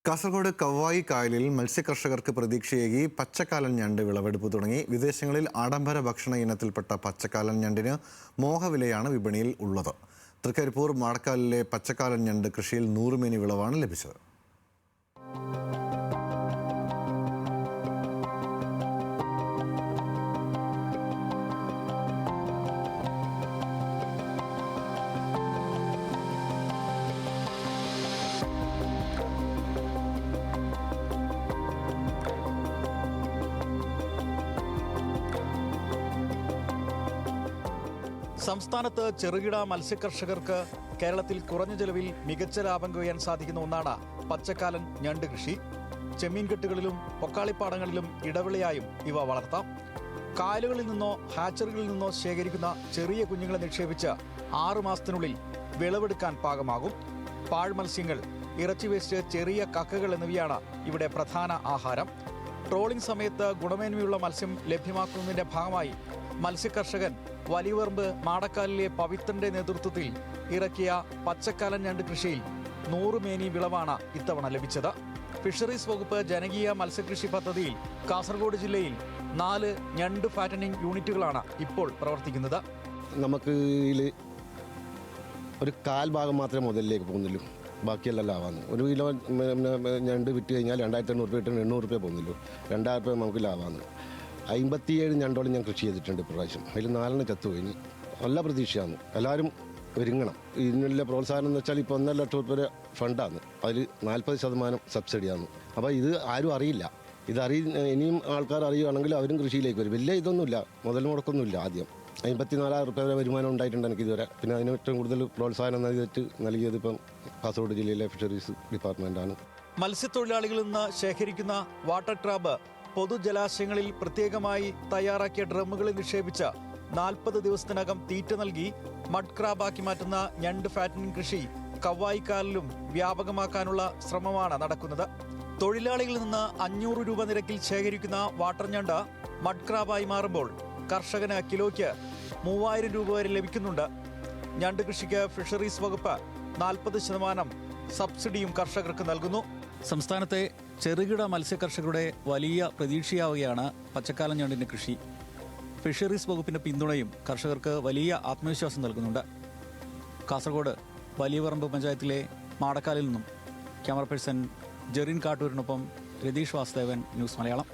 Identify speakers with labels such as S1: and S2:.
S1: കാസർഗോഡ് കവ്വായി കായലിൽ മത്സ്യകർഷകർക്ക് പ്രതീക്ഷയേകി പച്ചക്കാലൻ ഞണ്ട് വിളവെടുപ്പ് തുടങ്ങി. വിദേശങ്ങളിൽ ആഡംബര ഭക്ഷണ ഇനത്തിൽപ്പെട്ട പച്ചക്കാലൻ ഞണ്ടിന് മോഹവിലയാണ് വിപണിയിൽ ഉള്ളത്. തൃക്കരിപ്പൂർ മാടക്കാലിലെ പച്ചക്കാലൻ ഞണ്ട് കൃഷിയിൽ 100 മേനി വിളവാണ് ലഭിച്ചത്.
S2: സംസ്ഥാനത്ത് ചെറുകിട മത്സ്യകർഷകർക്ക് കേരളത്തിൽ കുറഞ്ഞ ചെലവിൽ മികച്ച ലാഭം കൊയ്യാൻ സാധിക്കുന്ന ഒന്നാണ് പച്ചക്കാലൻ ഞണ്ട് കൃഷി. ചെമ്മീൻകെട്ടുകളിലും പൊക്കാളിപ്പാടങ്ങളിലും ഇടവിളയായും ഇവ വളർത്താം. കായലുകളിൽ നിന്നോ ഹാച്ചറികളിൽ നിന്നോ ശേഖരിക്കുന്ന ചെറിയ കുഞ്ഞുങ്ങളെ നിക്ഷേപിച്ച് 6 മാസത്തിനുള്ളിൽ വിളവെടുക്കാൻ പാകമാകും. പാഴ് മത്സ്യങ്ങൾ, ഇറച്ചി വേസ്റ്റ്, ചെറിയ കക്കകൾ എന്നിവയാണ് ഇവിടെ പ്രധാന ആഹാരം. ട്രോളിംഗ് സമയത്ത് ഗുണമേന്മയുള്ള മത്സ്യം ലഭ്യമാക്കുന്നതിന്റെ ഭാഗമായി മത്സ്യകർഷകൻ വലിയവറമ്പ് മാടക്കാലിലെ പവിത്രന്റെ നേതൃത്വത്തിൽ ഇറക്കിയ പച്ചക്കാലൻ ഞണ്ട് കൃഷിയിൽ 100 മേനി വിളവാണ് ഇത്തവണ ലഭിച്ചത്. ഫിഷറീസ് വകുപ്പ് ജനകീയ മത്സ്യകൃഷി പദ്ധതിയിൽ കാസർഗോഡ് ജില്ലയിൽ 4 ഞണ്ട് ഫാറ്റനിങ് യൂണിറ്റുകളാണ് ഇപ്പോൾ പ്രവർത്തിക്കുന്നത്.
S3: നമുക്ക് ഒരു കാൽ ഭാഗം മാത്രമേ മുതലിലേക്ക് പോകുന്നുള്ളൂ, ബാക്കിയെല്ലാം ലാഭമാണ്. 1 കിലോ ഞണ്ട് വിറ്റ് കഴിഞ്ഞാൽ 2500 രൂപ 800 രൂപ പോകുന്നുള്ളൂ. 2000 രൂപ നമുക്ക് ലാഭമാണ്. 57 ഞണ്ടോളം ഞാൻ കൃഷി ചെയ്തിട്ടുണ്ട് ഇപ്രാവശ്യം. അതിൽ 4 ചത്തുകഴിഞ്ഞ്. നല്ല പ്രതീക്ഷയാണ്. എല്ലാവരും ഒരുങ്ങണം. ഇതിനുള്ള പ്രോത്സാഹനം എന്ന് വെച്ചാൽ ഇപ്പോൾ 1.5 ലക്ഷം രൂപ ഫണ്ടാണ്. അതിൽ 40% സബ്സിഡിയാണ്. അപ്പോൾ ഇത് ആരും അറിയില്ല. ഇനിയും ആൾക്കാർ അറിയുകയാണെങ്കിൽ അവരും കൃഷിയിലേക്ക് വരും. വലിയ ഇതൊന്നുമില്ല, മുതൽ മുടക്കൊന്നുമില്ല. ആദ്യം 54,000 രൂപ വരെ വരുമാനം ഉണ്ടായിട്ടുണ്ട് എനിക്ക് ഇതുവരെ. പിന്നെ അതിന് ഏറ്റവും കൂടുതൽ പ്രോത്സാഹനം നൽകിയത് ഇപ്പം കാസർഗോഡ് ജില്ലയിലെ ഫിഷറീസ് ഡിപ്പാർട്ട്മെൻറ്റാണ്.
S2: മത്സ്യത്തൊഴിലാളികളിൽ നിന്ന് ശേഖരിക്കുന്ന വാട്ടർ ക്രാബ് പൊതുജലാശയങ്ങളിൽ പ്രത്യേകമായി തയ്യാറാക്കിയ ഡ്രമ്മുകളിൽ നിക്ഷേപിച്ച് 40 ദിവസത്തിനകം തീറ്റ നൽകി മഡ് ക്രാബാക്കി മാറ്റുന്ന ഞണ്ട് ഫാറ്റനിങ് കൃഷി കവ്വായിക്കാലിലും വ്യാപകമാക്കാനുള്ള ശ്രമമാണ് നടക്കുന്നത്. തൊഴിലാളികളിൽ നിന്ന് 500 രൂപ നിരക്കിൽ ശേഖരിക്കുന്ന വാട്ടർ ഞണ്ട് മഡ് ക്രാബായി മാറുമ്പോൾ കർഷകന് കിലോയ്ക്ക് 3000 രൂപ വരെ ലഭിക്കുന്നുണ്ട്. ഞണ്ട് കൃഷിക്ക് ഫിഷറീസ് വകുപ്പ് 40% സബ്സിഡിയും കർഷകർക്ക് നൽകുന്നു. സംസ്ഥാനത്തെ ചെറുകിട മത്സ്യകർഷകരുടെ വലിയ പ്രതീക്ഷയാവുകയാണ് പച്ചക്കാലൻ ഞണ്ടിന്റെ കൃഷി. ഫിഷറീസ് വകുപ്പിന്റെ പിന്തുണയും കർഷകർക്ക് വലിയ ആത്മവിശ്വാസം നൽകുന്നുണ്ട്. കാസർഗോഡ് വലിയവറമ്പ് പഞ്ചായത്തിലെ മാടക്കാലിൽ നിന്നും ക്യാമറ പേഴ്സൺ ജെറിൻ കാട്ടൂരിനൊപ്പം രതീഷ് വാസുദേവൻ, ന്യൂസ് മലയാളം.